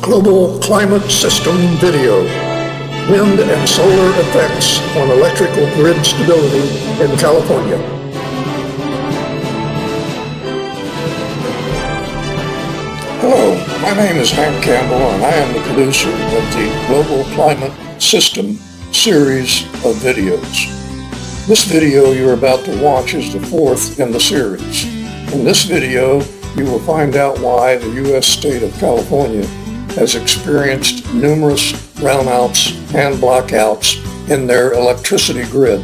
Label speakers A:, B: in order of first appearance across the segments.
A: Global Climate System Video. Wind and solar effects on electrical grid stability in California. Hello, my name is Hank Campbell and I am the producer of the Global Climate System series of videos. This video you're about to watch is the fourth in the series. In this video, you will find out why the U.S. state of California has experienced numerous brownouts and blackouts in their electricity grid.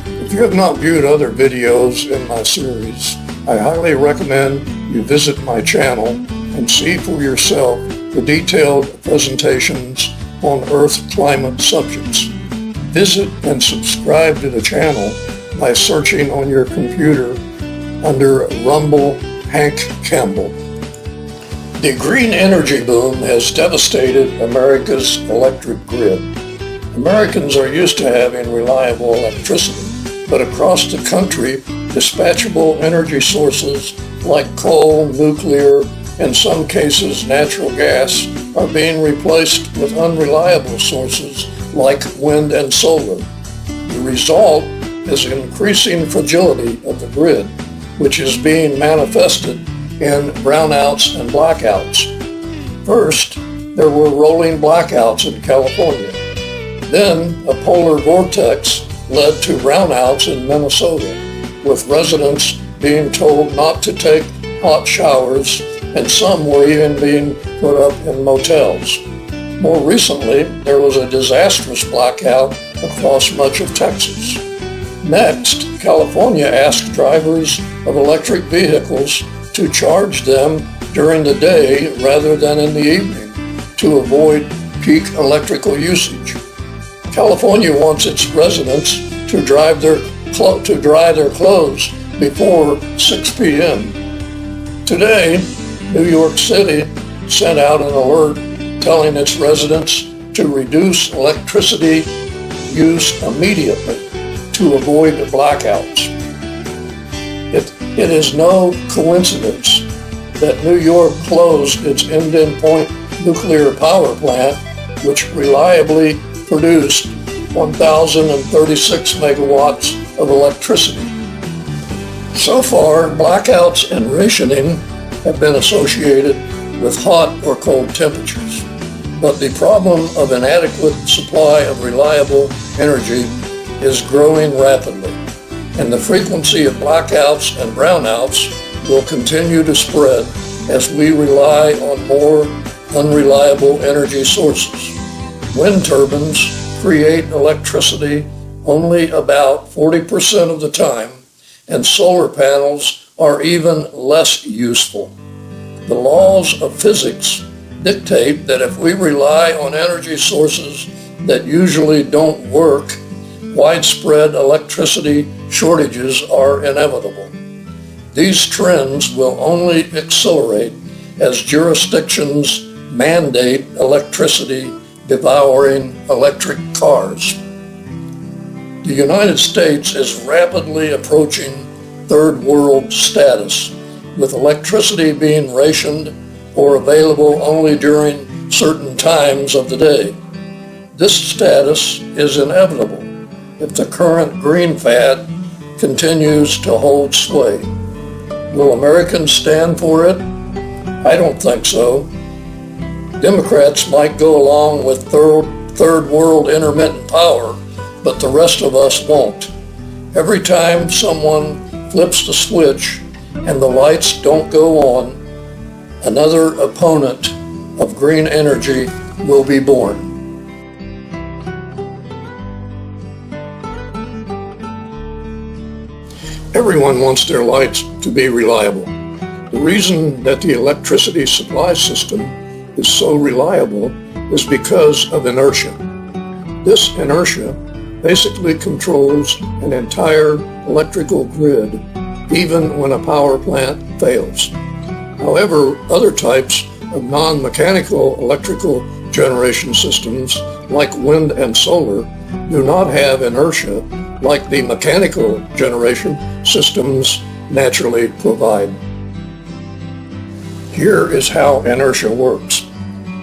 A: If you have not viewed other videos in my series, I highly recommend you visit my channel and see for yourself the detailed presentations on Earth climate subjects. Visit and subscribe to the channel by searching on your computer under Rumble Hank Campbell. The green energy boom has devastated America's electric grid. Americans are used to having reliable electricity, but across the country, dispatchable energy sources like coal, nuclear, in some cases natural gas, are being replaced with unreliable sources like wind and solar. The result is increasing fragility of the grid, which is being manifested in brownouts and blackouts. First, there were rolling blackouts in California. Then, a polar vortex led to brownouts in Minnesota, with residents being told not to take hot showers, and some were even being put up in motels. More recently, there was a disastrous blackout across much of Texas. Next, California asked drivers of electric vehicles to charge them during the day rather than in the evening to avoid peak electrical usage. California wants its residents to dry their clothes before 6 p.m. Today, New York City sent out an alert telling its residents to reduce electricity use immediately to avoid blackouts. It is no coincidence that New York closed its Indian Point nuclear power plant, which reliably produced 1,036 megawatts of electricity. So far, blackouts and rationing have been associated with hot or cold temperatures, but the problem of inadequate supply of reliable energy is growing rapidly, and the frequency of blackouts and brownouts will continue to spread as we rely on more unreliable energy sources. Wind turbines create electricity only about 40% of the time, and solar panels are even less useful. The laws of physics dictate that if we rely on energy sources that usually don't work, widespread electricity shortages are inevitable. These trends will only accelerate as jurisdictions mandate electricity devouring electric cars. The United States is rapidly approaching third world status, with electricity being rationed or available only during certain times of the day. This status is inevitable if the current green fad continues to hold sway. Will Americans stand for it? I don't think so. Democrats might go along with third world intermittent power, but the rest of us won't. Every time someone flips the switch and the lights don't go on, another opponent of green energy will be born. Everyone wants their lights to be reliable. The reason that the electricity supply system is so reliable is because of inertia. This inertia basically controls an entire electrical grid, even when a power plant fails. However, other types of non-mechanical electrical generation systems, like wind and solar, do not have inertia like the mechanical generation systems naturally provide. Here is how inertia works.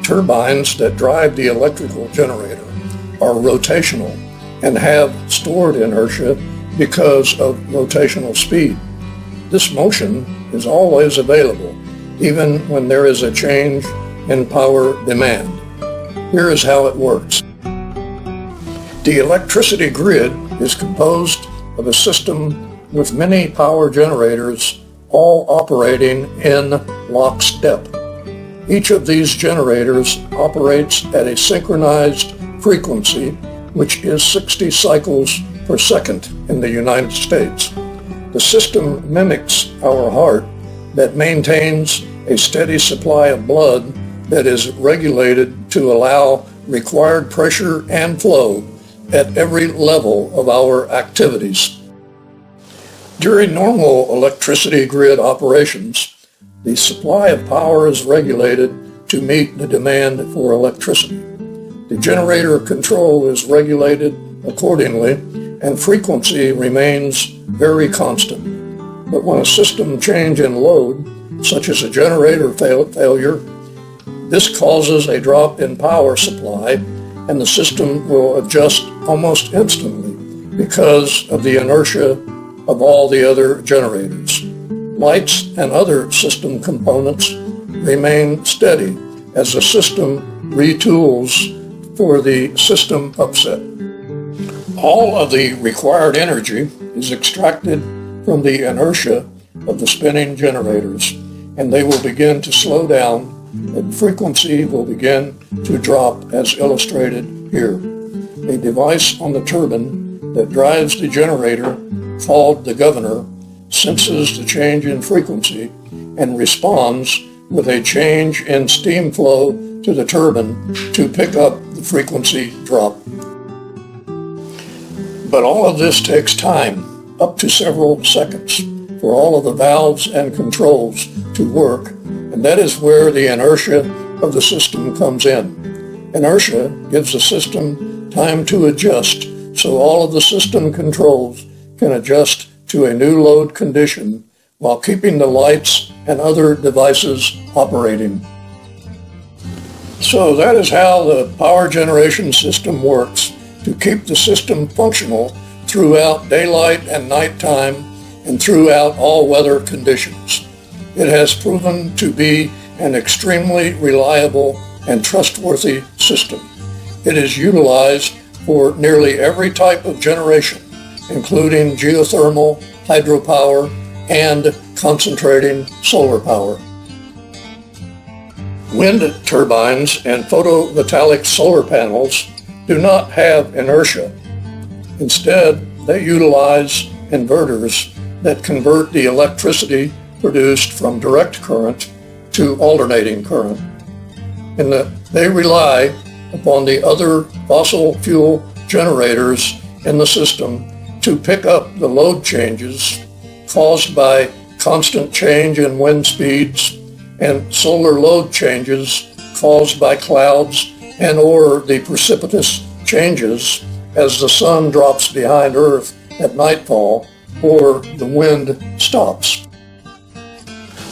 A: turbines that drive the electrical generator are rotational and have stored inertia because of rotational speed. This motion is always available, even when there is a change in power demand. Here is how it works. The electricity grid is composed of a system with many power generators all operating in lockstep. Each of these generators operates at a synchronized frequency, which is 60 cycles per second in the United States. The system mimics our heart that maintains a steady supply of blood that is regulated to allow required pressure and flow at every level of our activities. During normal electricity grid operations, the supply of power is regulated to meet the demand for electricity. The generator control is regulated accordingly, and frequency remains very constant. But when a system change in load, such as a generator failure, this causes a drop in power supply, and the system will adjust almost instantly because of the inertia of all the other generators. Lights and other system components remain steady as the system retools for the system upset. All of the required energy is extracted from the inertia of the spinning generators, and they will begin to slow down, and frequency will begin to drop as illustrated here. A device on the turbine that drives the generator, called the governor, senses the change in frequency and responds with a change in steam flow to the turbine to pick up the frequency drop. But all of this takes time, up to several seconds, for all of the valves and controls to work, and that is where the inertia of the system comes in. Inertia gives the system time to adjust, so all of the system controls can adjust to a new load condition while keeping the lights and other devices operating. So that is how the power generation system works to keep the system functional throughout daylight and nighttime and throughout all weather conditions. It has proven to be an extremely reliable and trustworthy system. It is utilized for nearly every type of generation, including geothermal, hydropower, and concentrating solar power. Wind turbines and photovoltaic solar panels do not have inertia. Instead, they utilize inverters that convert the electricity produced from direct current to alternating current. They rely upon the other fossil fuel generators in the system to pick up the load changes caused by constant change in wind speeds and solar load changes caused by clouds and or the precipitous changes as the sun drops behind Earth at nightfall or the wind stops.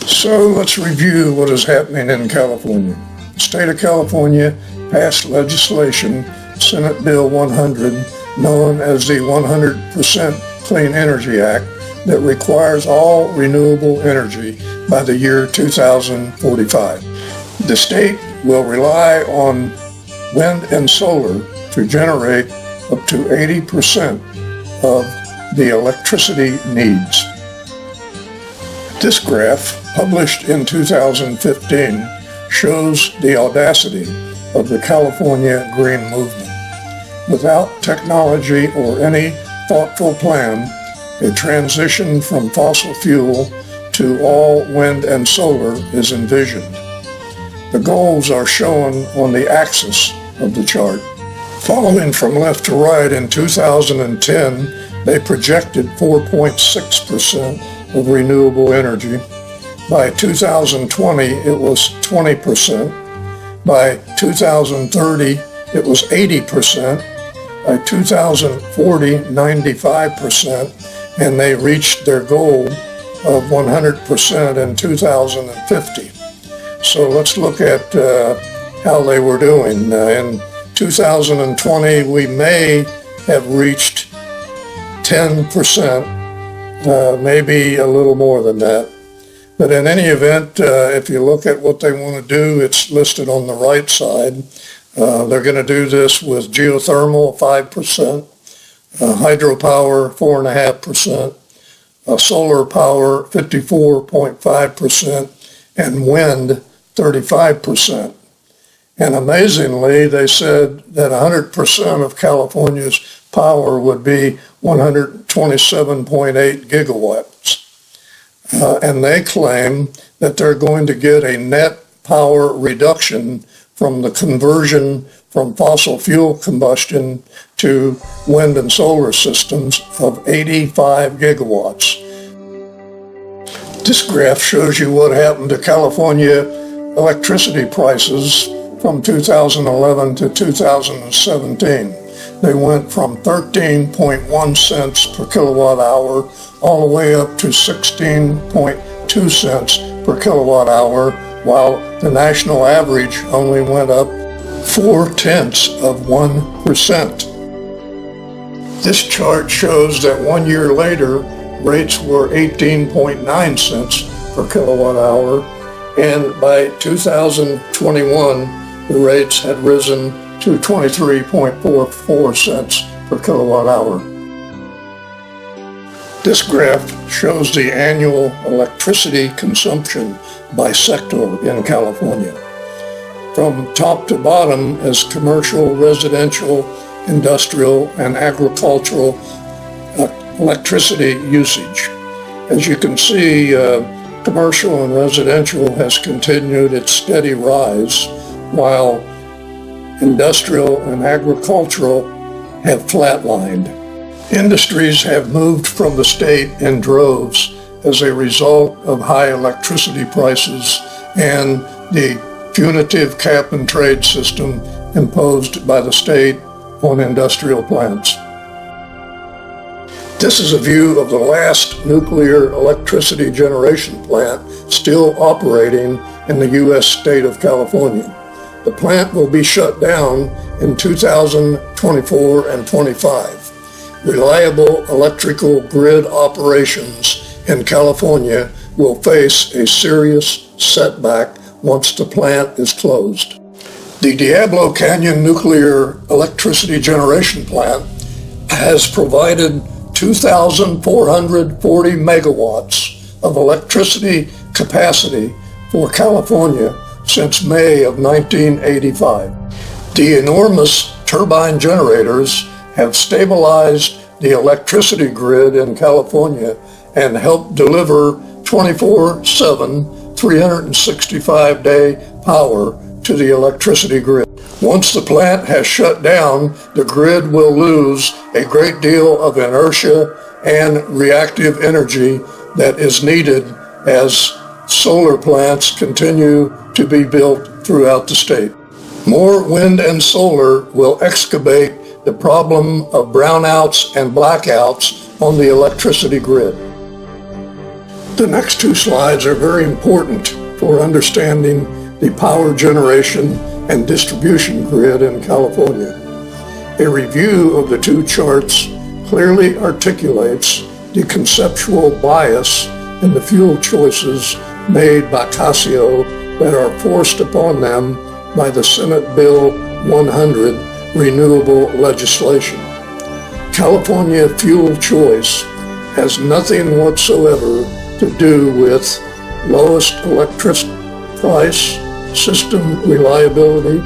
A: So let's review what is happening in California. The state of California passed legislation, Senate Bill 100, known as the 100% Clean Energy Act, that requires all renewable energy by the year 2045. The state will rely on wind and solar to generate up to 80% of the electricity needs. This graph, published in 2015, shows the audacity of the California Green Movement. Without technology or any thoughtful plan, a transition from fossil fuel to all wind and solar is envisioned. The goals are shown on the axis of the chart. Following from left to right in 2010, they projected 4.6% of renewable energy. By 2020, it was 20%. By 2030, it was 80%. By 2040, 95%. And they reached their goal of 100% in 2050. So let's look at how they were doing. In 2020, we may have reached 10%, maybe a little more than that. But in any event, if you look at what they want to do, it's listed on the right side. They're going to do this with geothermal, 5%, hydropower, 4.5%, solar power, 54.5%, and wind, 35%. And amazingly, they said that 100% of California's power would be 127.8 gigawatts. And they claim that they're going to get a net power reduction from the conversion from fossil fuel combustion to wind and solar systems of 85 gigawatts. This graph shows you what happened to California electricity prices from 2011 to 2017. They went from 13.1 cents per kilowatt hour all the way up to 16.2 cents per kilowatt hour, while the national average only went up 0.4%. This chart shows that 1 year later, rates were 18.9 cents per kilowatt hour, and by 2021, the rates had risen to 23.44 cents per kilowatt hour. This graph shows the annual electricity consumption by sector in California. From top to bottom is commercial, residential, industrial, and agricultural electricity usage. As you can see, commercial and residential has continued its steady rise, while industrial and agricultural have flatlined. Industries have moved from the state in droves as a result of high electricity prices and the punitive cap and trade system imposed by the state on industrial plants. This is a view of the last nuclear electricity generation plant still operating in the U.S. state of California. The plant will be shut down in 2024 and 25. Reliable electrical grid operations in California will face a serious setback once the plant is closed. The Diablo Canyon Nuclear Electricity Generation Plant has provided 2,440 megawatts of electricity capacity for California since May of 1985. The enormous turbine generators have stabilized the electricity grid in California and helped deliver 24/7, 365-day power to the electricity grid. Once the plant has shut down, the grid will lose a great deal of inertia and reactive energy that is needed as solar plants continue to be built throughout the state. More wind and solar will excavate the problem of brownouts and blackouts on the electricity grid. The next two slides are very important for understanding the power generation and distribution grid in California. A review of the two charts clearly articulates the conceptual bias in the fuel choices made by Casio that are forced upon them by the Senate Bill 100 renewable legislation. California fuel choice has nothing whatsoever to do with lowest electricity price, system reliability,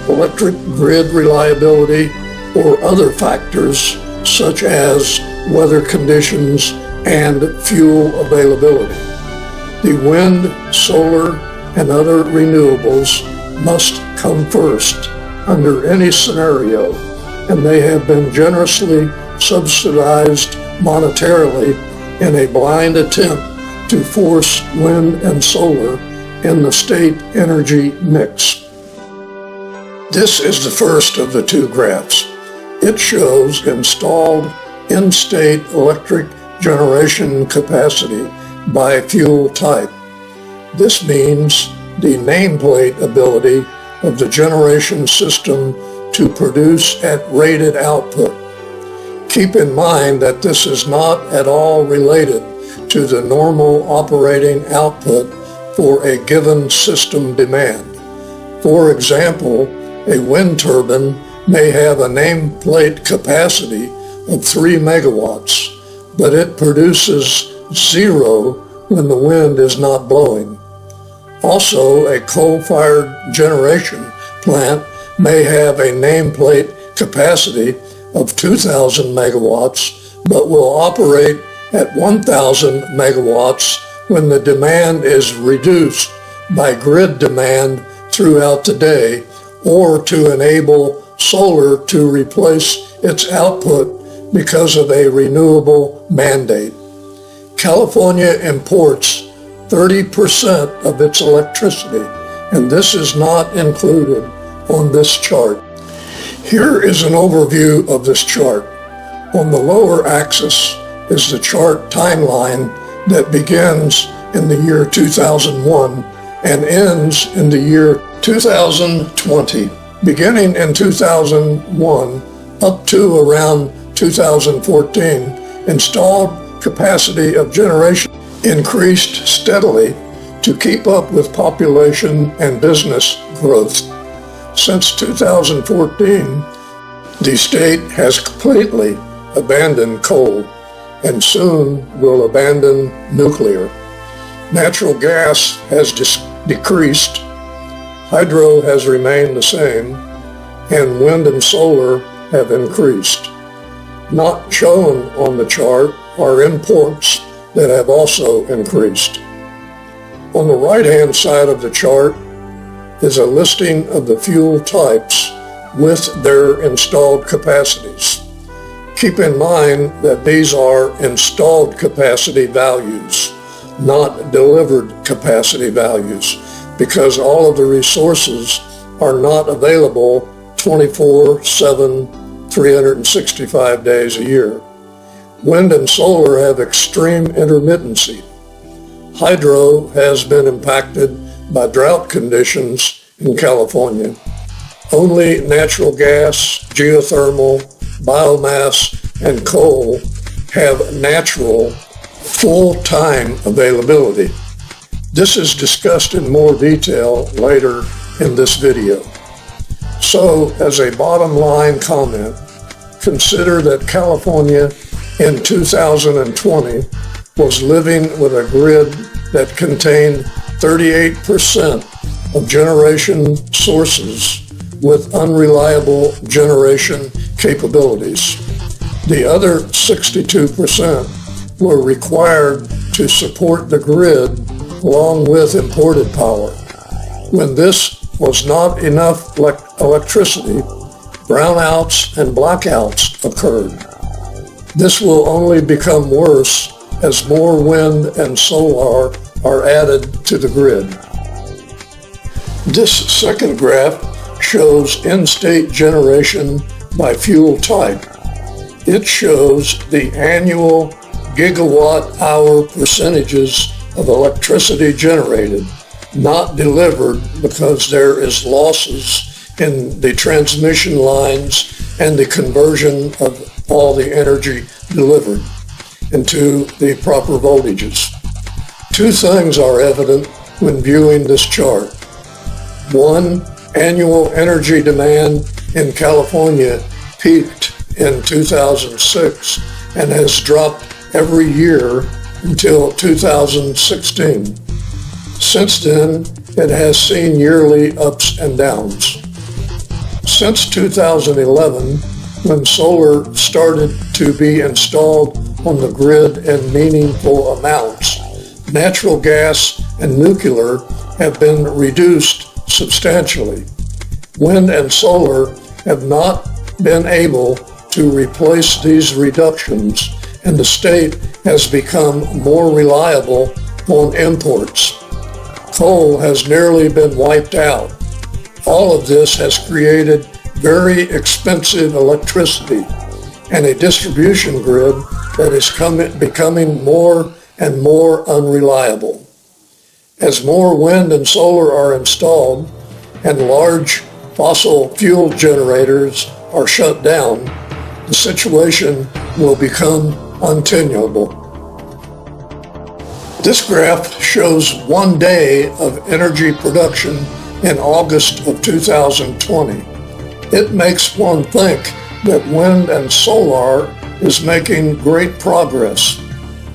A: electric grid reliability, or other factors such as weather conditions and fuel availability. The wind, solar, and other renewables must come first under any scenario, and they have been generously subsidized monetarily in a blind attempt to force wind and solar in the state energy mix. This is the first of the two graphs. It shows installed in-state electric generation capacity by fuel type. This means the nameplate ability of the generation system to produce at rated output. Keep in mind that this is not at all related to the normal operating output for a given system demand. For example, a wind turbine may have a nameplate capacity of 3 megawatts, but it produces 0 when the wind is not blowing. Also, a coal-fired generation plant may have a nameplate capacity of 2,000 megawatts, but will operate at 1,000 megawatts when the demand is reduced by grid demand throughout the day, or to enable solar to replace its output because of a renewable mandate. California imports 30% of its electricity, and this is not included on this chart. Here is an overview of this chart. On the lower axis is the chart timeline that begins in the year 2001 and ends in the year 2020. Beginning in 2001 up to around 2014, installed capacity of generation increased steadily to keep up with population and business growth. Since 2014, the state has completely abandoned coal and soon will abandon nuclear. Natural gas has decreased, hydro has remained the same, and wind and solar have increased. Not shown on the chart are imports that have also increased. On the right-hand side of the chart is a listing of the fuel types with their installed capacities. Keep in mind that these are installed capacity values, not delivered capacity values, because all of the resources are not available 24/7, 365 days a year. Wind and solar have extreme intermittency. Hydro has been impacted by drought conditions in California. Only natural gas, geothermal, biomass, and coal have natural full-time availability. This is discussed in more detail later in this video. So, as a bottom line comment, consider that California in 2020 was living with a grid that contained 38% of generation sources with unreliable generation capabilities. The other 62% were required to support the grid along with imported power. When this was not enough electricity, brownouts and blackouts occurred. This will only become worse as more wind and solar are added to the grid. This second graph shows in-state generation by fuel type. It shows the annual gigawatt-hour percentages of electricity generated, not delivered because there is losses in the transmission lines and the conversion of all the energy delivered into the proper voltages. Two things are evident when viewing this chart. One, annual energy demand in California peaked in 2006 and has dropped every year until 2016. Since then, it has seen yearly ups and downs. Since 2011, when solar started to be installed on the grid in meaningful amounts, natural gas and nuclear have been reduced substantially. Wind and solar have not been able to replace these reductions, and the state has become more reliable on imports. Coal has nearly been wiped out. All of this has created very expensive electricity and a distribution grid that is becoming more and more unreliable. As more wind and solar are installed, and large fossil fuel generators are shut down, the situation will become untenable. This graph shows 1 day of energy production in August of 2020. It makes one think that wind and solar is making great progress.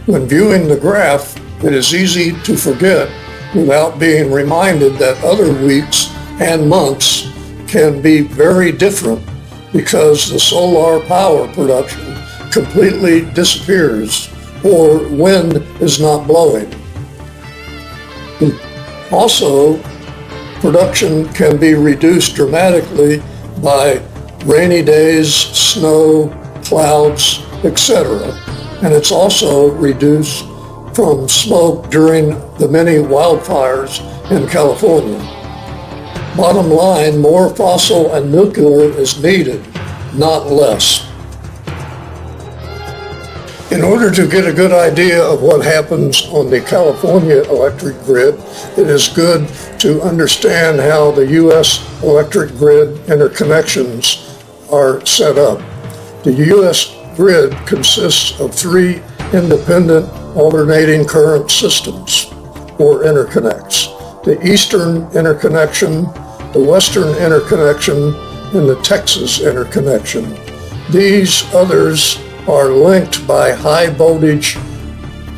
A: When viewing the graph, it is easy to forget without being reminded that other weeks and months can be very different because the solar power production completely disappears or wind is not blowing. Also, production can be reduced dramatically by rainy days, snow, clouds, etc. And it's also reduced from smoke during the many wildfires in California. Bottom line, more fossil and nuclear is needed, not less. In order to get a good idea of what happens on the California electric grid, it is good to understand how the U.S. electric grid interconnections are set up. The U.S. grid consists of 3 independent alternating current systems, or interconnects: the Eastern Interconnection, the Western Interconnection, and the Texas Interconnection. These others are linked by high voltage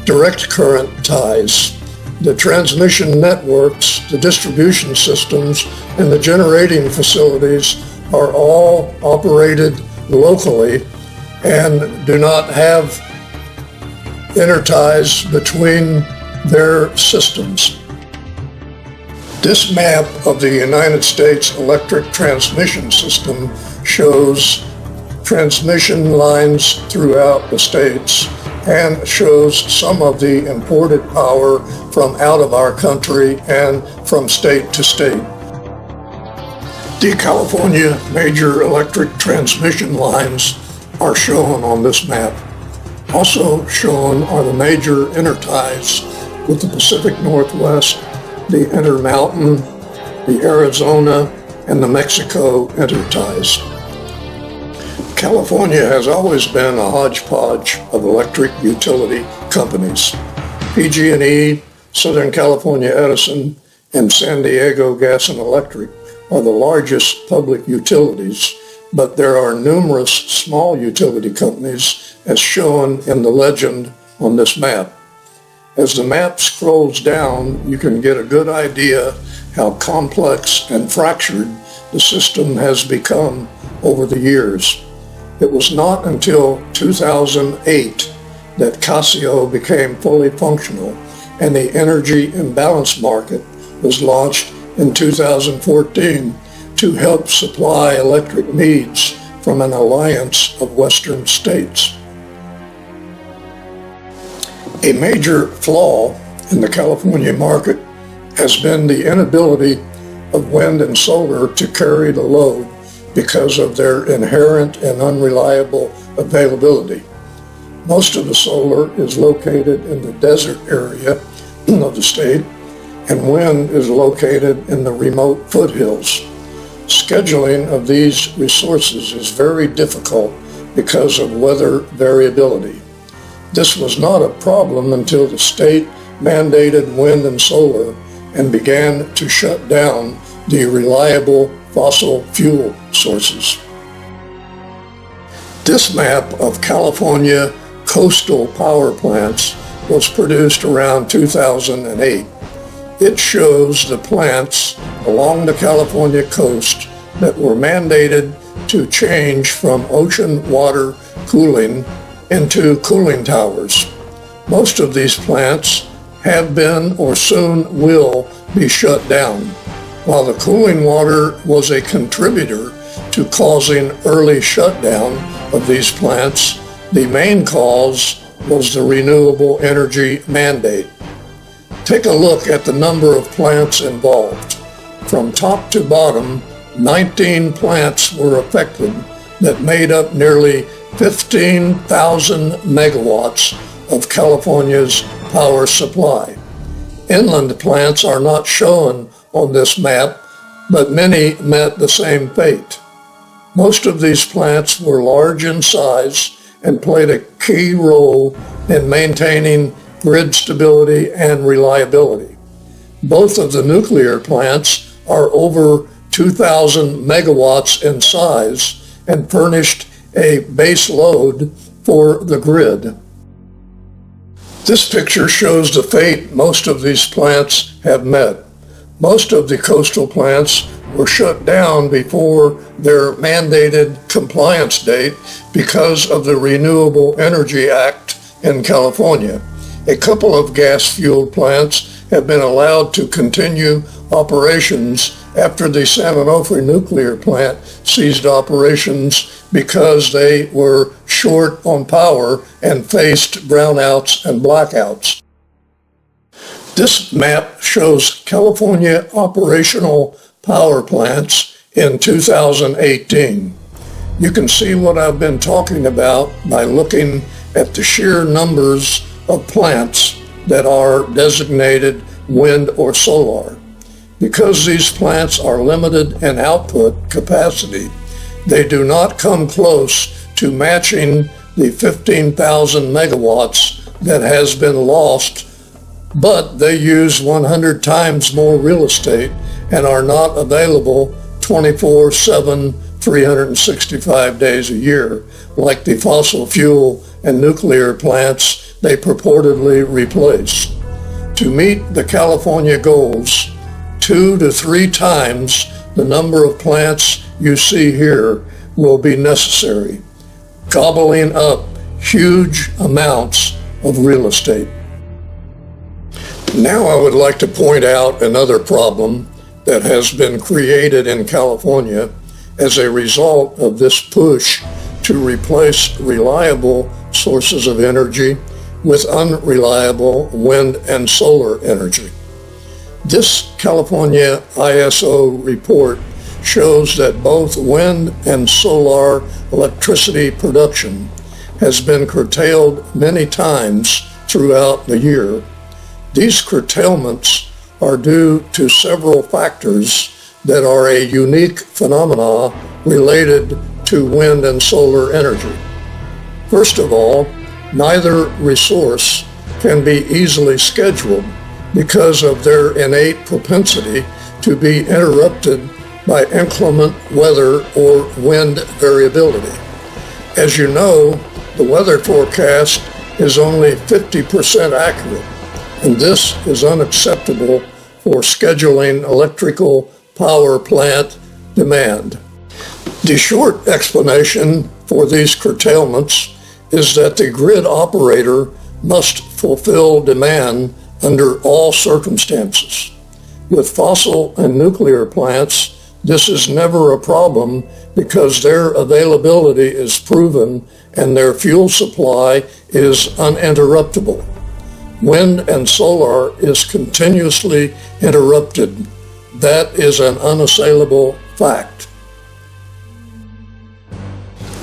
A: direct current ties. The transmission networks, the distribution systems, and the generating facilities are all operated locally and do not have interties between their systems. This map of the United States electric transmission system shows transmission lines throughout the states and shows some of the imported power from out of our country and from state to state. The California major electric transmission lines are shown on this map. Also shown are the major interties with the Pacific Northwest, the Intermountain, the Arizona, and the Mexico interties. California has always been a hodgepodge of electric utility companies. PG&E, Southern California Edison, and San Diego Gas and Electric are the largest public utilities, but there are numerous small utility companies as shown in the legend on this map. As the map scrolls down, you can get a good idea how complex and fractured the system has become over the years. It was not until 2008 that Casio became fully functional, and the energy imbalance market was launched in 2014 to help supply electric needs from an alliance of Western states. A major flaw in the California market has been the inability of wind and solar to carry the load because of their inherent and unreliable availability. Most of the solar is located in the desert area of the state, and wind is located in the remote foothills. Scheduling of these resources is very difficult because of weather variability. This was not a problem until the state mandated wind and solar and began to shut down the reliable fossil fuel sources. This map of California coastal power plants was produced around 2008. It shows the plants along the California coast that were mandated to change from ocean water cooling into cooling towers. Most of these plants have been or soon will be shut down. While the cooling water was a contributor to causing early shutdown of these plants, the main cause was the renewable energy mandate. Take a look at the number of plants involved. From top to bottom, 19 plants were affected that made up nearly 15,000 megawatts of California's power supply. Inland plants are not shown on this map but many met the same fate. Most of these plants were large in size and played a key role in maintaining grid stability and reliability. Both of the nuclear plants are over 2,000 megawatts in size and furnished a base load for the grid. This picture shows the fate most of these plants have met. Most of the coastal plants were shut down before their mandated compliance date because of the Renewable Energy Act in California. A couple of gas-fueled plants have been allowed to continue operations after the San Onofre nuclear plant ceased operations because they were short on power and faced brownouts and blackouts. This map shows California operational power plants in 2018. You can see what I've been talking about by looking at the sheer numbers of plants that are designated wind or solar. Because these plants are limited in output capacity, they do not come close to matching the 15,000 megawatts that has been lost, but they use 100 times more real estate and are not available 24/7, 365 days a year, like the fossil fuel and nuclear plants they purportedly replace. To meet the California goals, 2 to 3 times the number of plants you see here will be necessary, gobbling up huge amounts of real estate. Now I would like to point out another problem that has been created in California as a result of this push to replace reliable sources of energy with unreliable wind and solar energy. This California ISO report shows that both wind and solar electricity production has been curtailed many times throughout the year. These curtailments are due to several factors that are a unique phenomena related to wind and solar energy. First of all, neither resource can be easily scheduled because of their innate propensity to be interrupted by inclement weather or wind variability. As you know, the weather forecast is only 50% accurate, and this is unacceptable for scheduling electrical power plant demand. The short explanation for these curtailments is that the grid operator must fulfill demand under all circumstances. With fossil and nuclear plants, this is never a problem because their availability is proven and their fuel supply is uninterruptible. Wind and solar is continuously interrupted. That is an unassailable fact.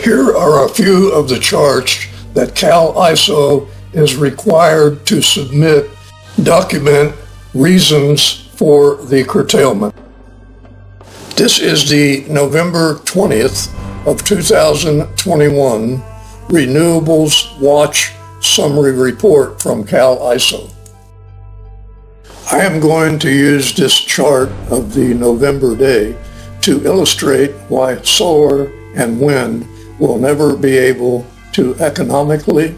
A: Here are a few of the charts that Cal ISO is required to submit document reasons for the curtailment. This is the November 20th of 2021 Renewables Watch Summary Report from Cal ISO. I am going to use this chart of the November day to illustrate why solar and wind will never be able to economically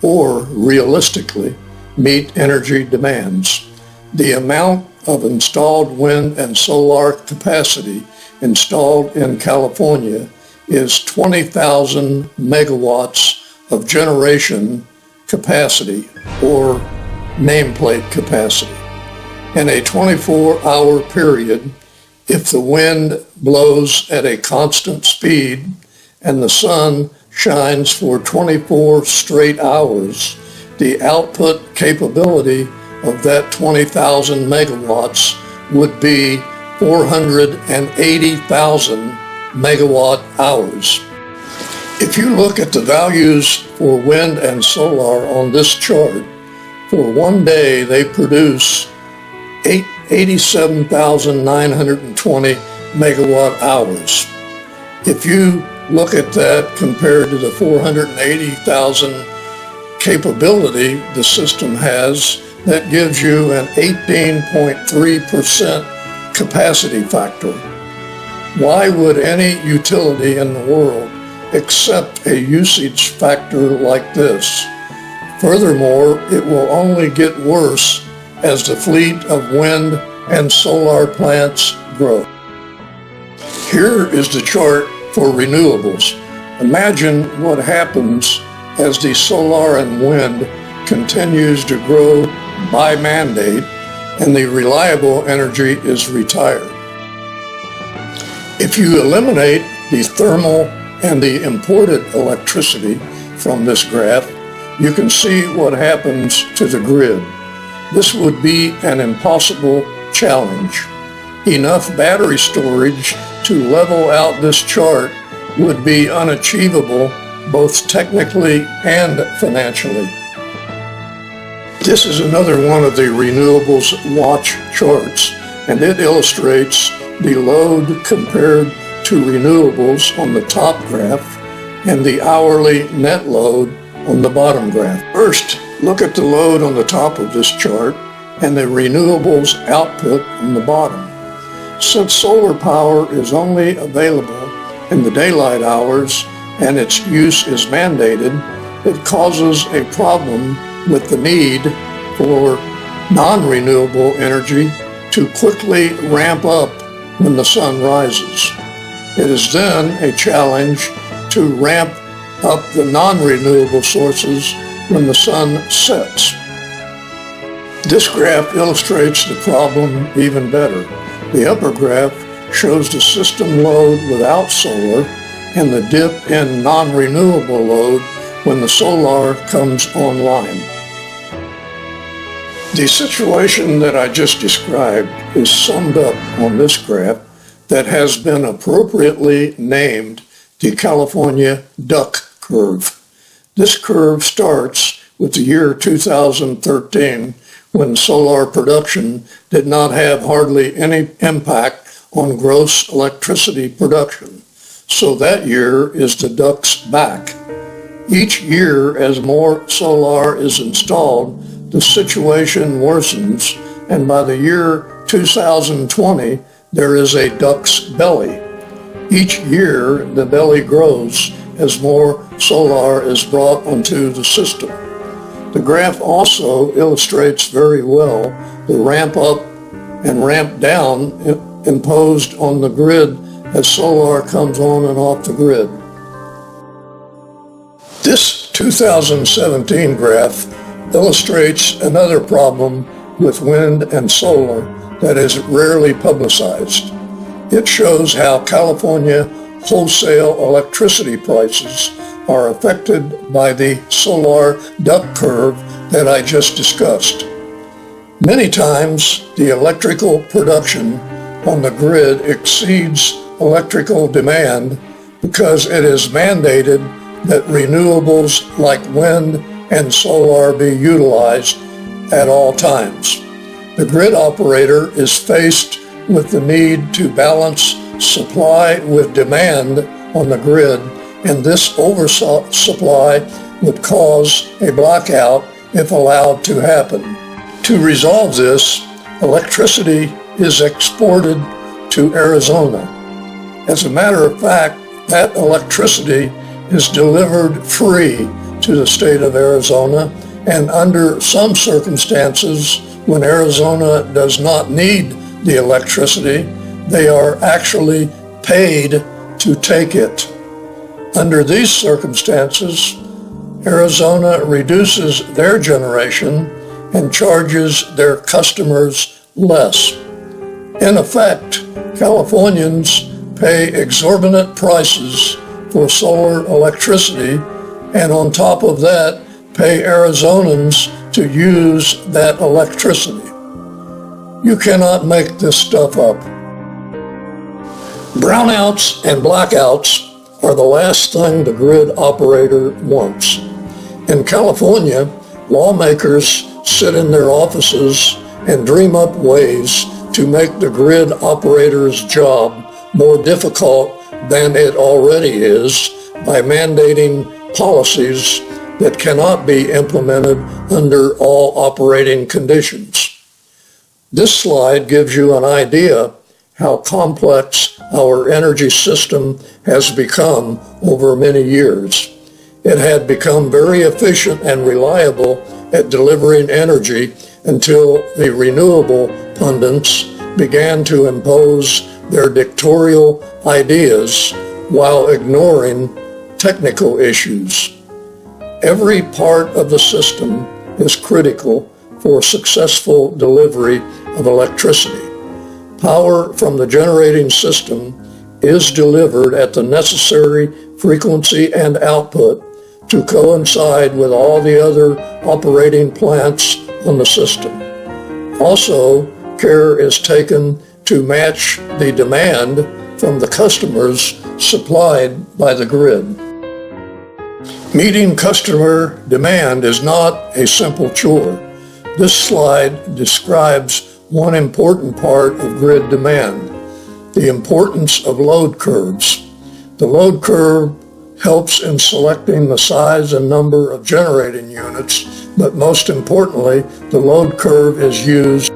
A: or realistically meet energy demands. The amount of installed wind and solar capacity installed in California is 20,000 megawatts of generation capacity or nameplate capacity. In a 24-hour period, if the wind blows at a constant speed and the sun shines for 24 straight hours, the output capability of that 20,000 megawatts would be 480,000 megawatt hours. If you look at the values for wind and solar on this chart, for one day they produce 8 87,920 megawatt hours. If you look at that compared to the 480,000 capability the system has, that gives you an 18.3% capacity factor. Why would any utility in the world accept a usage factor like this? Furthermore, it will only get worse as the fleet of wind and solar plants grow. Here is the chart for renewables. Imagine what happens as the solar and wind continues to grow by mandate and the reliable energy is retired. If you eliminate the thermal and the imported electricity from this graph, you can see what happens to the grid. This would be an impossible challenge. Enough battery storage to level out this chart would be unachievable both technically and financially. This is another one of the renewables watch charts, and it illustrates the load compared to renewables on the top graph and the hourly net load on the bottom graph. First, look at the load on the top of this chart and the renewables output on the bottom. Since solar power is only available in the daylight hours and its use is mandated, it causes a problem with the need for non-renewable energy to quickly ramp up when the sun rises. It is then a challenge to ramp up the non-renewable sources when the sun sets. This graph illustrates the problem even better. The upper graph shows the system load without solar and the dip in non-renewable load when the solar comes online. The situation that I just described is summed up on this graph that has been appropriately named the California duck curve. This curve starts with the year 2013, when solar production did not have hardly any impact on gross electricity production. So that year is the duck's back. Each year, as more solar is installed, the situation worsens, and by the year 2020, there is a duck's belly. Each year, the belly grows as more solar is brought onto the system. The graph also illustrates very well the ramp up and ramp down imposed on the grid as solar comes on and off the grid. This 2017 graph illustrates another problem with wind and solar that is rarely publicized. It shows how California wholesale electricity prices are affected by the solar duck curve that I just discussed. Many times, the electrical production on the grid exceeds electrical demand because it is mandated that renewables like wind and solar be utilized at all times. The grid operator is faced with the need to balance supply with demand on the grid, and this oversupply would cause a blackout if allowed to happen. To resolve this, electricity is exported to Arizona. As a matter of fact, that electricity is delivered free to the state of Arizona, and under some circumstances, when Arizona does not need the electricity, they are actually paid to take it. Under these circumstances, Arizona reduces their generation and charges their customers less. In effect, Californians pay exorbitant prices for solar electricity, and on top of that, pay Arizonans to use that electricity. You cannot make this stuff up. Brownouts and blackouts are the last thing the grid operator wants. In California, lawmakers sit in their offices and dream up ways to make the grid operator's job more difficult than it already is by mandating policies that cannot be implemented under all operating conditions. This slide gives you an idea how complex our energy system has become over many years. It had become very efficient and reliable at delivering energy until the renewable pundits began to impose their dictatorial ideas while ignoring technical issues. Every part of the system is critical for successful delivery of electricity. Power from the generating system is delivered at the necessary frequency and output to coincide with all the other operating plants on the system. Also, care is taken to match the demand from the customers supplied by the grid. Meeting customer demand is not a simple chore. This slide describes one important part of grid demand, the importance of load curves. The load curve helps in selecting the size and number of generating units, but most importantly, the load curve is used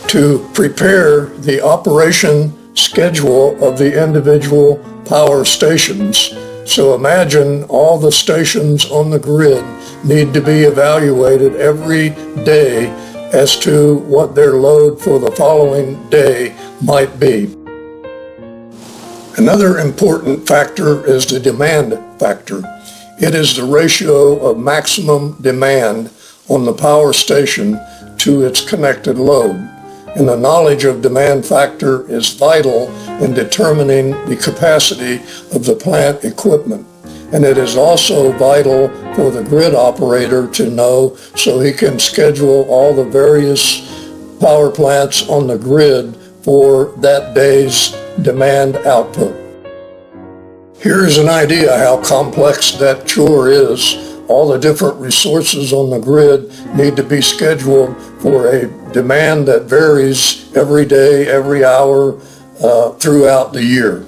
A: to prepare the operation schedule of the individual power stations. So imagine all the stations on the grid need to be evaluated every day as to what their load for the following day might be. Another important factor is the demand factor. It is the ratio of maximum demand on the power station to its connected load. And the knowledge of demand factor is vital in determining the capacity of the plant equipment. And it is also vital for the grid operator to know so he can schedule all the various power plants on the grid for that day's demand output. Here's an idea how complex that chore is. All the different resources on the grid need to be scheduled for a demand that varies every day, every hour, throughout the year.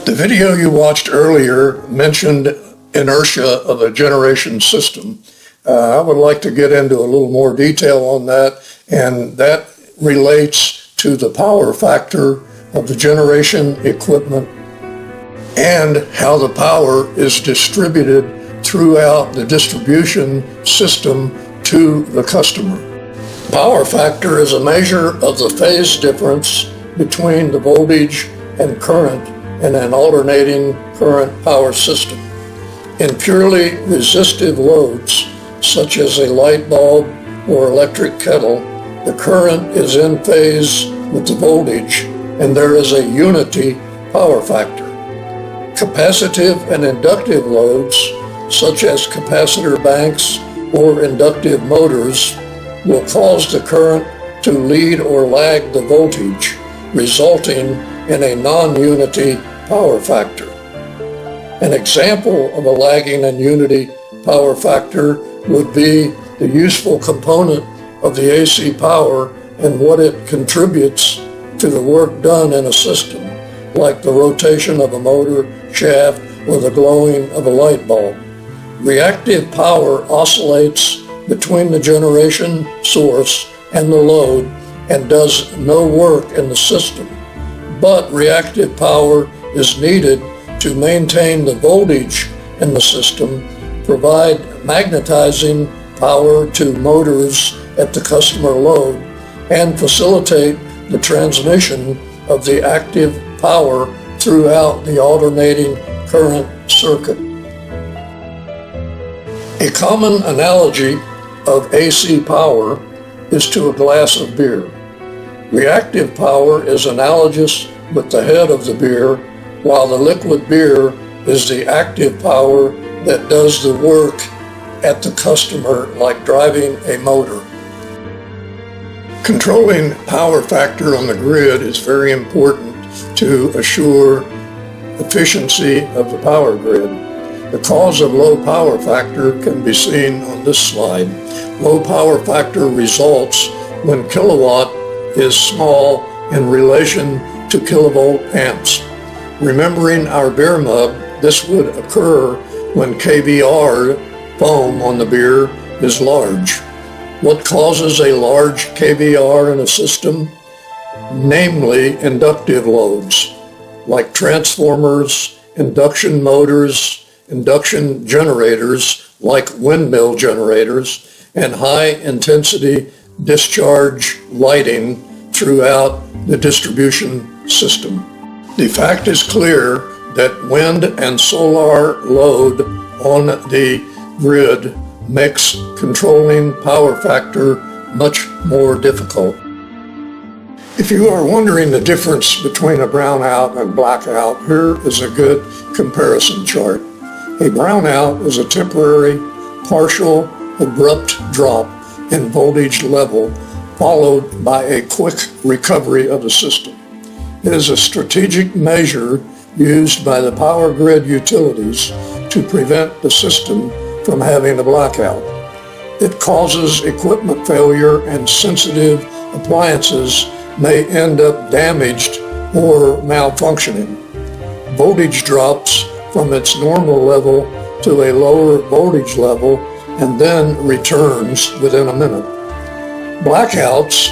A: The video you watched earlier mentioned inertia of a generation system. I would like to get into a little more detail on that, and that relates to the power factor of the generation equipment and how the power is distributed throughout the distribution system to the customer. Power factor is a measure of the phase difference between the voltage and current in an alternating current power system. In purely resistive loads, such as a light bulb or electric kettle, the current is in phase with the voltage, and there is a unity power factor. Capacitive and inductive loads, such as capacitor banks or inductive motors, will cause the current to lead or lag the voltage, resulting in a non-unity power factor. An example of a lagging and unity power factor would be the useful component of the AC power and what it contributes to the work done in a system, like the rotation of a motor shaft or the glowing of a light bulb. Reactive power oscillates between the generation source and the load and does no work in the system, but reactive power is needed to maintain the voltage in the system, provide magnetizing power to motors at the customer load, and facilitate the transmission of the active power throughout the alternating current circuit. A common analogy of AC power is to a glass of beer. Reactive power is analogous with the head of the beer, while the liquid beer is the active power that does the work at the customer, like driving a motor. Controlling power factor on the grid is very important to assure efficiency of the power grid. The cause of low power factor can be seen on this slide. Low power factor results when kilowatt is small in relation to kilovolt amps. Remembering our beer mug, this would occur when kVr foam on the beer is large. What causes a large kVr in a system? Namely, inductive loads, like transformers, induction motors, induction generators, like windmill generators, and high-intensity discharge lighting throughout the distribution system. The fact is clear that wind and solar load on the grid makes controlling power factor much more difficult. If you are wondering the difference between a brownout and blackout, here is a good comparison chart. A brownout is a temporary, partial, abrupt drop in voltage level followed by a quick recovery of the system. It is a strategic measure used by the power grid utilities to prevent the system from having a blackout. It causes equipment failure and sensitive appliances may end up damaged or malfunctioning. Voltage drops from its normal level to a lower voltage level and then returns within a minute. Blackouts.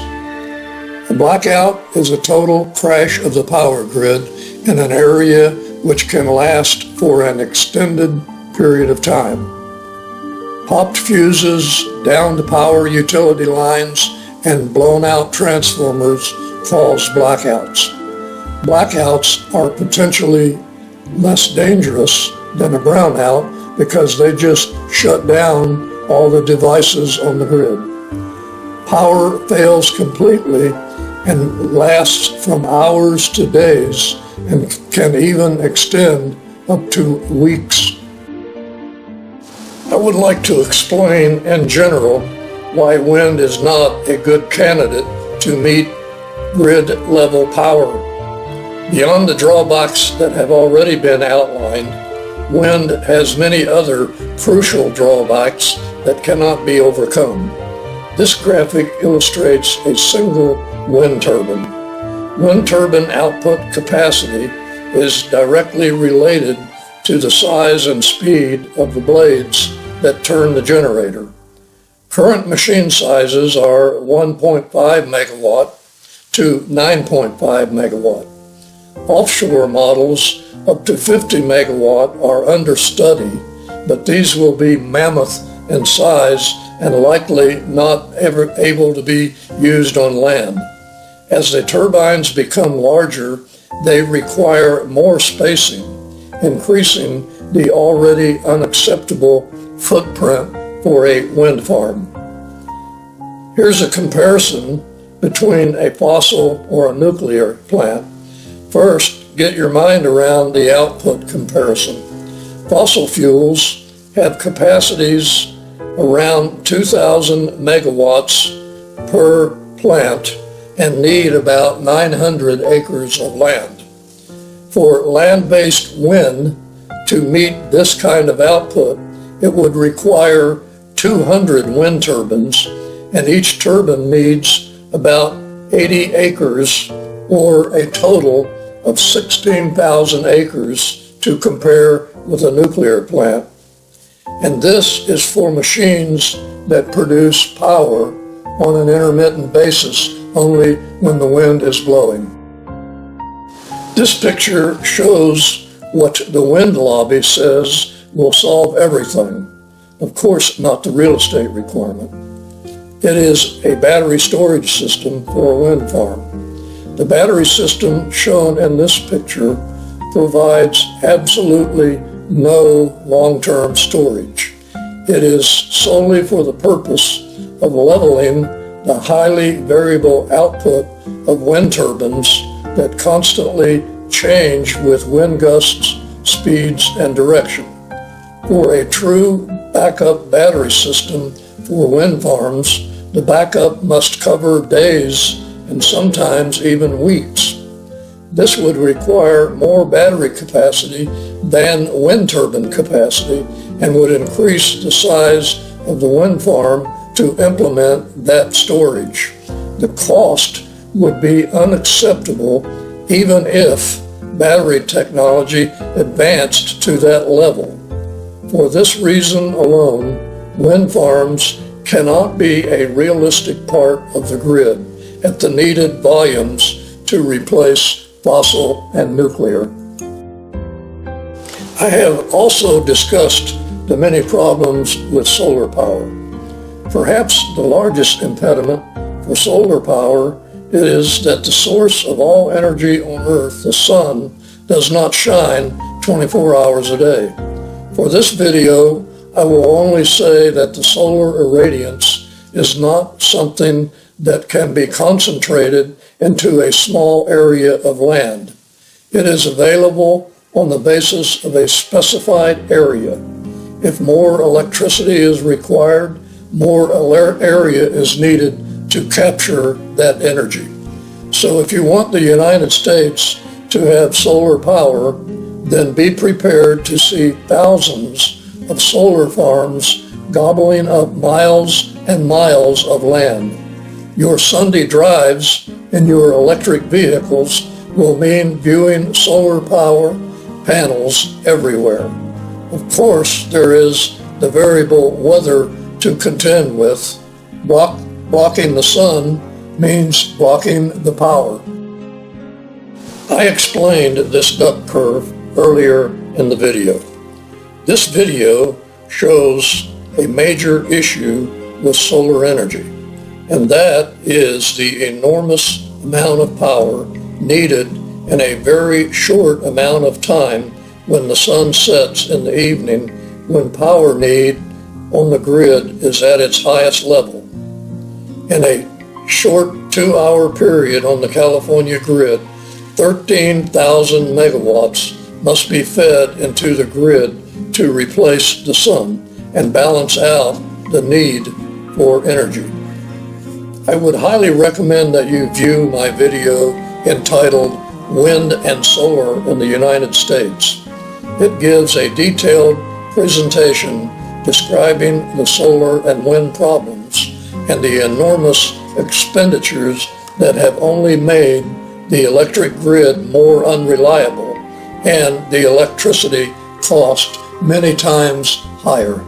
A: A blackout is a total crash of the power grid in an area which can last for an extended period of time. Popped fuses, downed power utility lines, and blown out transformers cause blackouts. Blackouts are potentially less dangerous than a brownout because they just shut down all the devices on the grid. Power fails completely and lasts from hours to days and can even extend up to weeks. I would like to explain in general why wind is not a good candidate to meet grid level power. Beyond the drawbacks that have already been outlined, wind has many other crucial drawbacks that cannot be overcome. This graphic illustrates a single wind turbine. Wind turbine output capacity is directly related to the size and speed of the blades that turn the generator. Current machine sizes are 1.5 megawatt to 9.5 megawatt. Offshore models up to 50 megawatt are under study, but these will be mammoth in size and likely not ever able to be used on land. As the turbines become larger, they require more spacing, increasing the already unacceptable footprint for a wind farm. Here's a comparison between a fossil or a nuclear plant. First, get your mind around the output comparison. Fossil fuels have capacities around 2,000 megawatts per plant and need about 900 acres of land. For land-based wind to meet this kind of output, it would require 200 wind turbines, and each turbine needs about 80 acres, or a total of 16,000 acres to compare with a nuclear plant. And this is for machines that produce power on an intermittent basis only when the wind is blowing. This picture shows what the wind lobby says will solve everything. Of course, not the real estate requirement. It is a battery storage system for a wind farm. The battery system shown in this picture provides absolutely no long-term storage. It is solely for the purpose of leveling the highly variable output of wind turbines that constantly change with wind gusts, speeds, and direction. For a true backup battery system for wind farms, the backup must cover days and sometimes even weeks. This would require more battery capacity than wind turbine capacity and would increase the size of the wind farm to implement that storage. The cost would be unacceptable even if battery technology advanced to that level. For this reason alone, wind farms cannot be a realistic part of the grid at the needed volumes to replace fossil and nuclear. I have also discussed the many problems with solar power. Perhaps the largest impediment for solar power is that the source of all energy on Earth, the sun, does not shine 24 hours a day. For this video, I will only say that the solar irradiance is not something that can be concentrated into a small area of land. It is available on the basis of a specified area. If more electricity is required, more area is needed to capture that energy. So if you want the United States to have solar power, then be prepared to see thousands of solar farms gobbling up miles and miles of land. Your Sunday drives in your electric vehicles will mean viewing solar power panels everywhere. Of course, there is the variable weather to contend with. Blocking the sun means blocking the power. I explained this duck curve earlier in the video. This video shows a major issue with solar energy, and that is the enormous amount of power needed in a very short amount of time when the sun sets in the evening, when power need on the grid is at its highest level. In a short 2-hour period on the California grid, 13,000 megawatts must be fed into the grid to replace the sun and balance out the need for energy. I would highly recommend that you view my video entitled Wind and Solar in the United States. It gives a detailed presentation describing the solar and wind problems and the enormous expenditures that have only made the electric grid more unreliable and the electricity cost many times higher.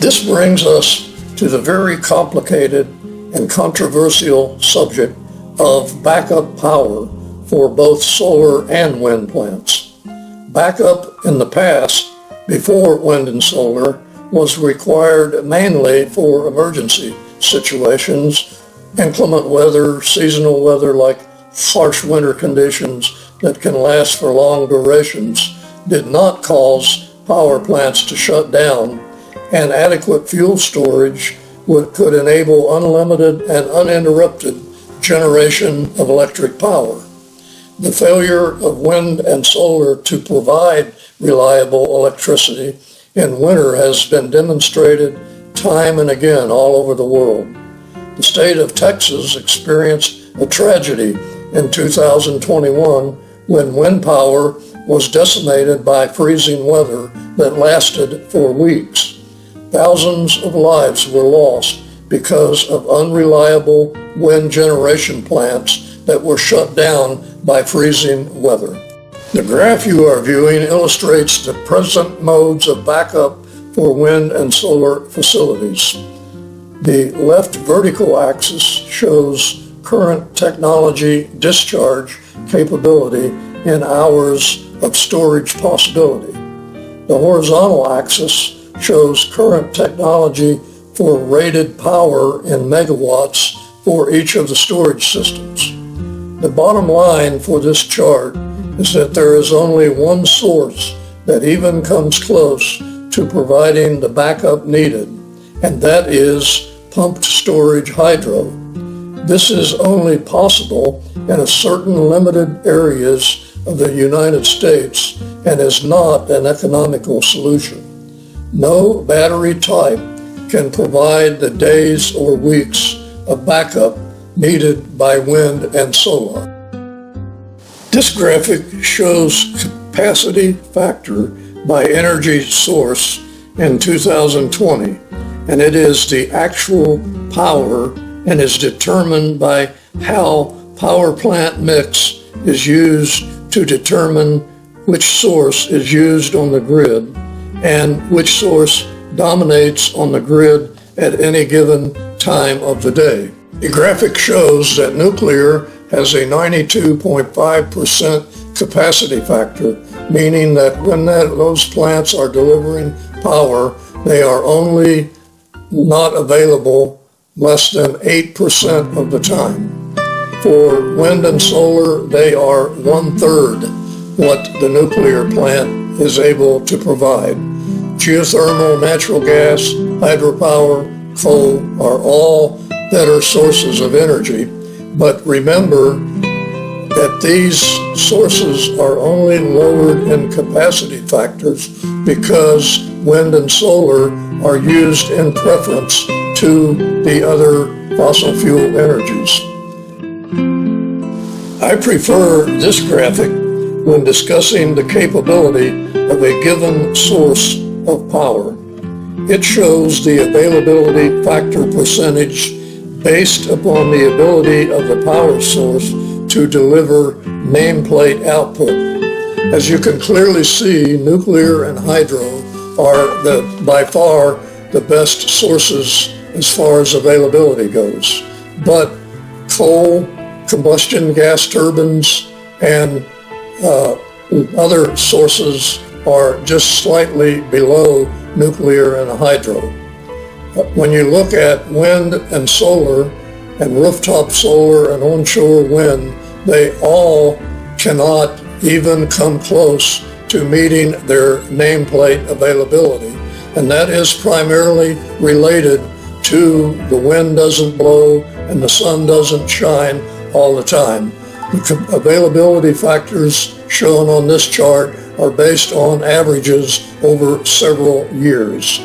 A: This brings us to the very complicated and controversial subject of backup power for both solar and wind plants. Backup in the past, before wind and solar, was required mainly for emergency situations, inclement weather, seasonal weather like harsh winter conditions that can last for long durations did not cause power plants to shut down, and adequate fuel storage could enable unlimited and uninterrupted generation of electric power. The failure of wind and solar to provide reliable electricity in winter has been demonstrated time and again all over the world. The state of Texas experienced a tragedy in 2021 when wind power was decimated by freezing weather that lasted for weeks. Thousands of lives were lost because of unreliable wind generation plants that were shut down by freezing weather. The graph you are viewing illustrates the present modes of backup for wind and solar facilities. The left vertical axis shows current technology discharge capability in hours of storage possibility. The horizontal axis shows current technology for rated power in megawatts for each of the storage systems. The bottom line for this chart is that there is only one source that even comes close to providing the backup needed, and that is pumped storage hydro. This is only possible in a certain limited areas of the United States and is not an economical solution. No battery type can provide the days or weeks of backup needed by wind and solar. This graphic shows capacity factor by energy source in 2020, and it is the actual power and is determined by how power plant mix is used to determine which source is used on the grid and which source dominates on the grid at any given time of the day. The graphic shows that nuclear has a 92.5% capacity factor, meaning that when those plants are delivering power, they are only not available less than 8% of the time. For wind and solar, they are 1/3 what the nuclear plant is able to provide. Geothermal, natural gas, hydropower, coal are all better sources of energy, but remember that these sources are only lowered in capacity factors because wind and solar are used in preference to the other fossil fuel energies. I prefer this graphic when discussing the capability of a given source of power. It shows the availability factor percentage based upon the ability of the power source to deliver nameplate output. As you can clearly see, nuclear and hydro are by far the best sources as far as availability goes. But coal, combustion gas turbines, and other sources are just slightly below nuclear and hydro. When you look at wind and solar and rooftop solar and onshore wind, they all cannot even come close to meeting their nameplate availability. And that is primarily related to the wind doesn't blow and the sun doesn't shine all the time. The availability factors shown on this chart are based on averages over several years.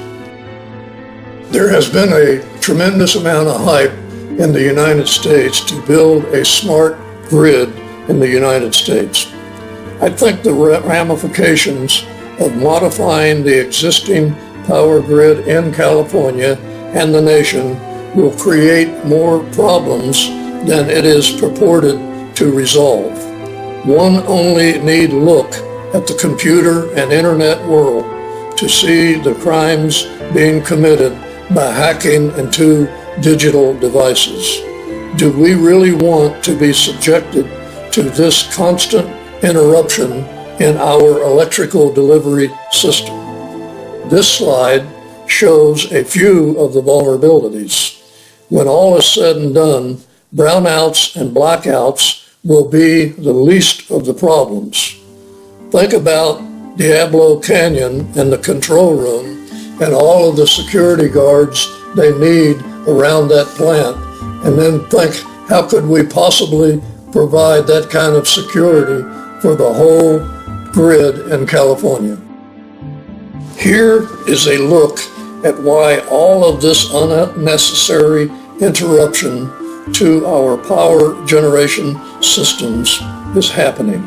A: There has been a tremendous amount of hype in the United States to build a smart grid in the United States. I think the ramifications of modifying the existing power grid in California and the nation will create more problems than it is purported to resolve. One only need look at the computer and internet world to see the crimes being committed by hacking into digital devices. Do we really want to be subjected to this constant interruption in our electrical delivery system? This slide shows a few of the vulnerabilities. When all is said and done, brownouts and blackouts will be the least of the problems. Think about Diablo Canyon and the control room and all of the security guards they need around that plant, and then think, how could we possibly provide that kind of security for the whole grid in California? Here is a look at why all of this unnecessary interruption to our power generation systems is happening.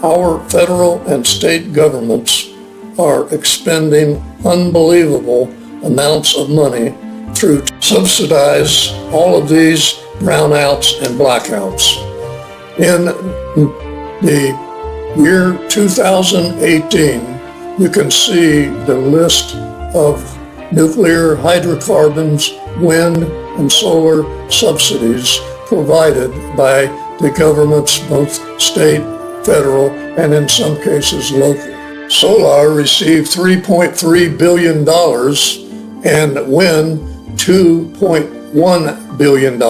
A: Our federal and state governments are expending unbelievable amounts of money to subsidize all of these brownouts and blackouts. In the year 2018, you can see the list of nuclear, hydrocarbons, wind, and solar subsidies provided by the governments, both state, federal, and in some cases local. Solar received $3.3 billion and wind $2.1 billion.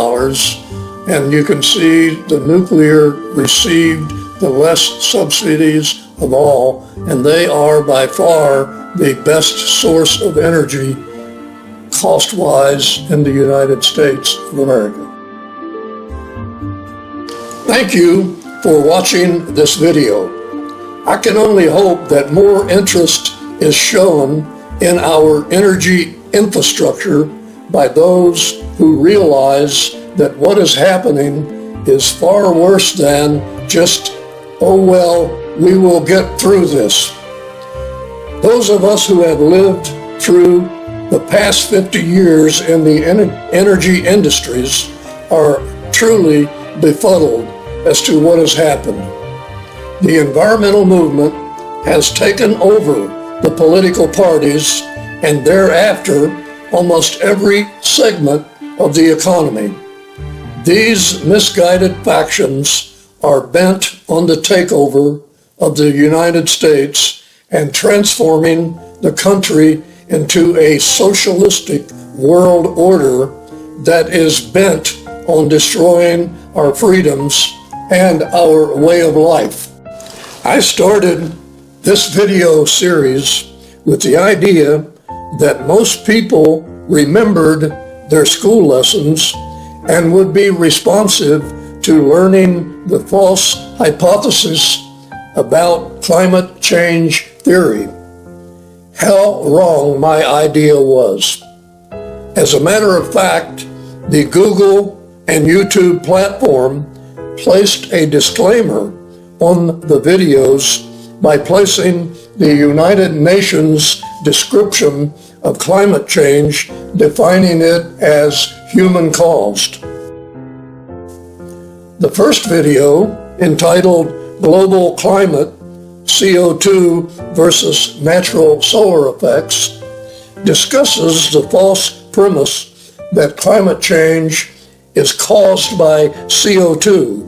A: And you can see the nuclear received the less subsidies of all, and they are by far the best source of energy cost-wise in the United States of America. Thank you for watching this video. I can only hope that more interest is shown in our energy infrastructure by those who realize that what is happening is far worse than just, oh well, we will get through this. Those of us who have lived through The past 50 years in the energy industries are truly befuddled as to what has happened. The environmental movement has taken over the political parties and thereafter almost every segment of the economy. These misguided factions are bent on the takeover of the United States and transforming the country into a socialistic world order that is bent on destroying our freedoms and our way of life. I started this video series with the idea that most people remembered their school lessons and would be responsive to learning the false hypothesis about climate change theory. How wrong my idea was. As a matter of fact, the Google and YouTube platform placed a disclaimer on the videos by placing the United Nations description of climate change, defining it as human-caused. The first video, entitled Global Climate, CO2 versus Natural Solar Effects, discusses the false premise that climate change is caused by CO2,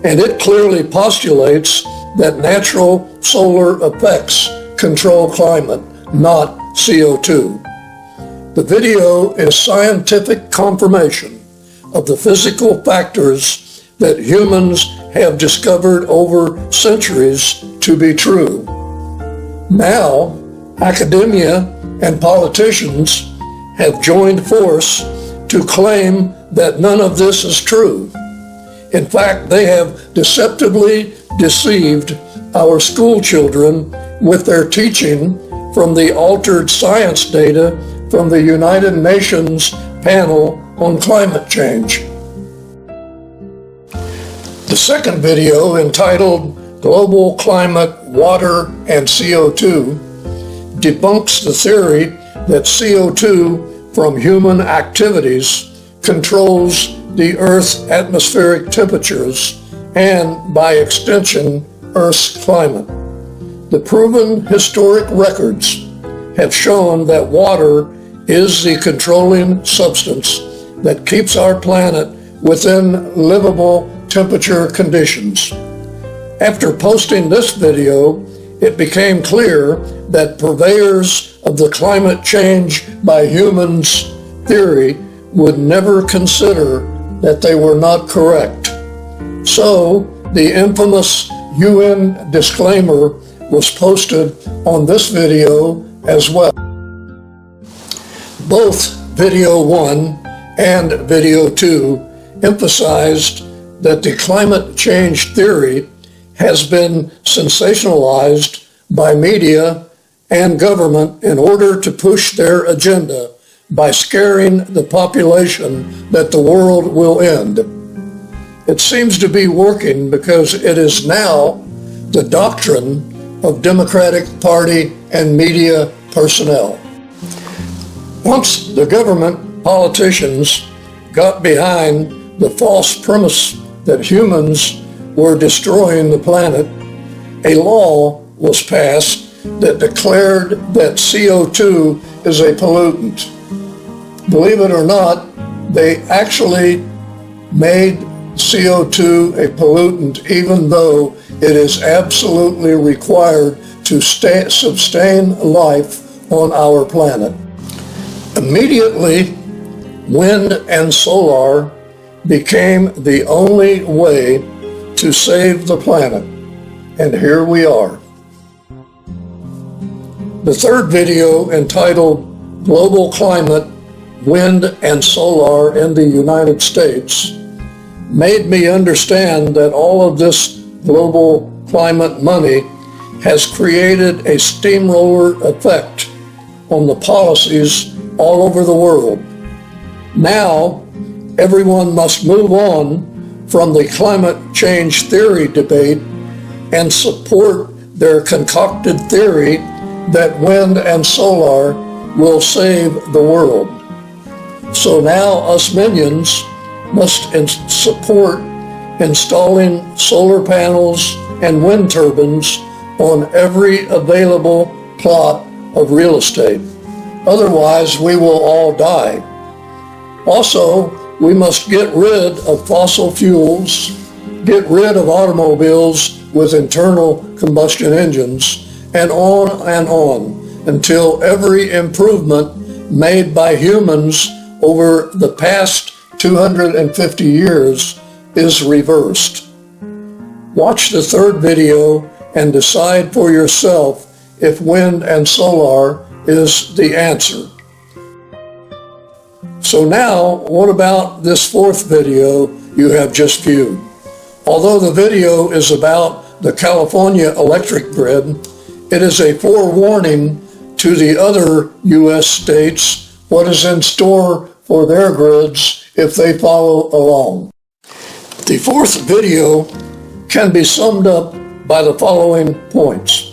A: and it clearly postulates that natural solar effects control climate, not CO2. The video is scientific confirmation of the physical factors that humans have discovered over centuries to be true. Now, academia and politicians have joined force to claim that none of this is true. In fact, they have deceptively deceived our school children with their teaching from the altered science data from the United Nations panel on climate change. The second video, entitled Global Climate, Water, and CO2, debunks the theory that CO2 from human activities controls the Earth's atmospheric temperatures and, by extension, Earth's climate. The proven historic records have shown that water is the controlling substance that keeps our planet within livable temperature conditions. After posting this video, it became clear that purveyors of the climate change by humans theory would never consider that they were not correct. So, the infamous UN disclaimer was posted on this video as well. Both video 1 and video 2 emphasized that the climate change theory has been sensationalized by media and government in order to push their agenda by scaring the population that the world will end. It seems to be working because it is now the doctrine of Democratic Party and media personnel. Once the government politicians got behind the false premise that humans were destroying the planet, a law was passed that declared that CO2 is a pollutant. Believe it or not, they actually made CO2 a pollutant, even though it is absolutely required to sustain life on our planet. Immediately, wind and solar became the only way to save the planet, and here we are. The third video, entitled Global Climate, Wind and Solar in the United States, made me understand that all of this global climate money has created a steamroller effect on the policies all over the world. Now, everyone must move on from the climate change theory debate and support their concocted theory that wind and solar will save the world. So now us minions must support installing solar panels and wind turbines on every available plot of real estate. Otherwise, we will all die. Also, we must get rid of fossil fuels, get rid of automobiles with internal combustion engines, and on until every improvement made by humans over the past 250 years is reversed. Watch the third video and decide for yourself if wind and solar is the answer. So now, what about this fourth video you have just viewed? Although the video is about the California electric grid, it is a forewarning to the other U.S. states what is in store for their grids if they follow along. The fourth video can be summed up by the following points.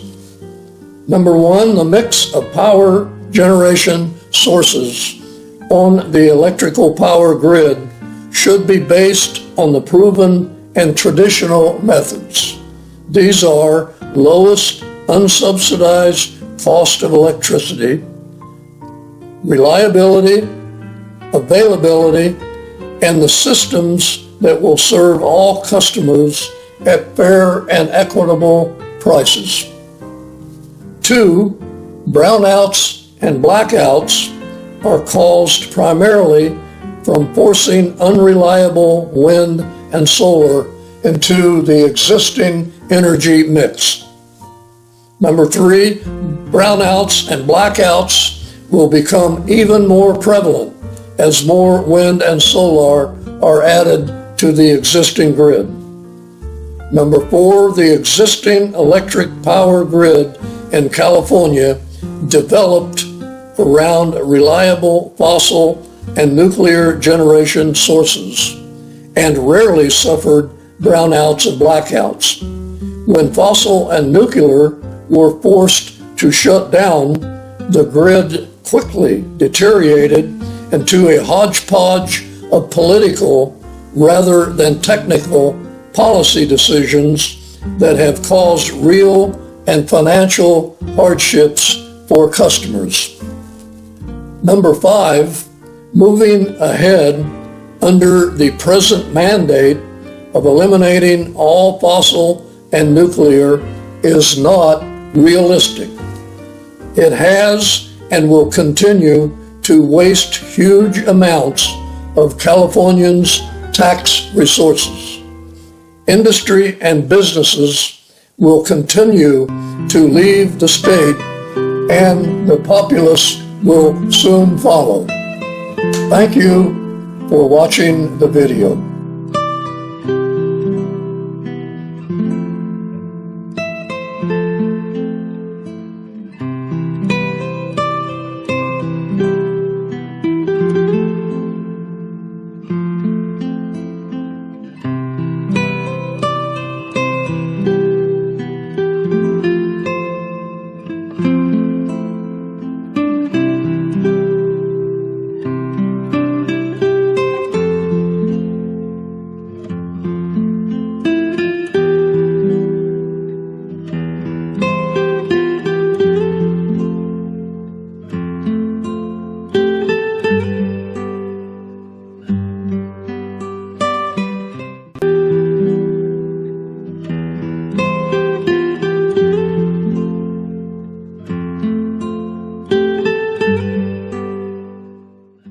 A: Number one, the mix of power generation sources on the electrical power grid should be based on the proven and traditional methods. These are lowest unsubsidized cost of electricity, reliability, availability, and the systems that will serve all customers at fair and equitable prices. 2. Brownouts and blackouts are caused primarily from forcing unreliable wind and solar into the existing energy mix. Number 3, brownouts and blackouts will become even more prevalent as more wind and solar are added to the existing grid. Number 4, the existing electric power grid in California developed around reliable fossil and nuclear generation sources and rarely suffered brownouts and blackouts. When fossil and nuclear were forced to shut down, the grid quickly deteriorated into a hodgepodge of political rather than technical policy decisions that have caused real and financial hardships for customers. Number 5, moving ahead under the present mandate of eliminating all fossil and nuclear is not realistic. It has and will continue to waste huge amounts of Californians' tax resources. Industry and businesses will continue to leave the state, and the populace will soon follow. Thank you for watching the video.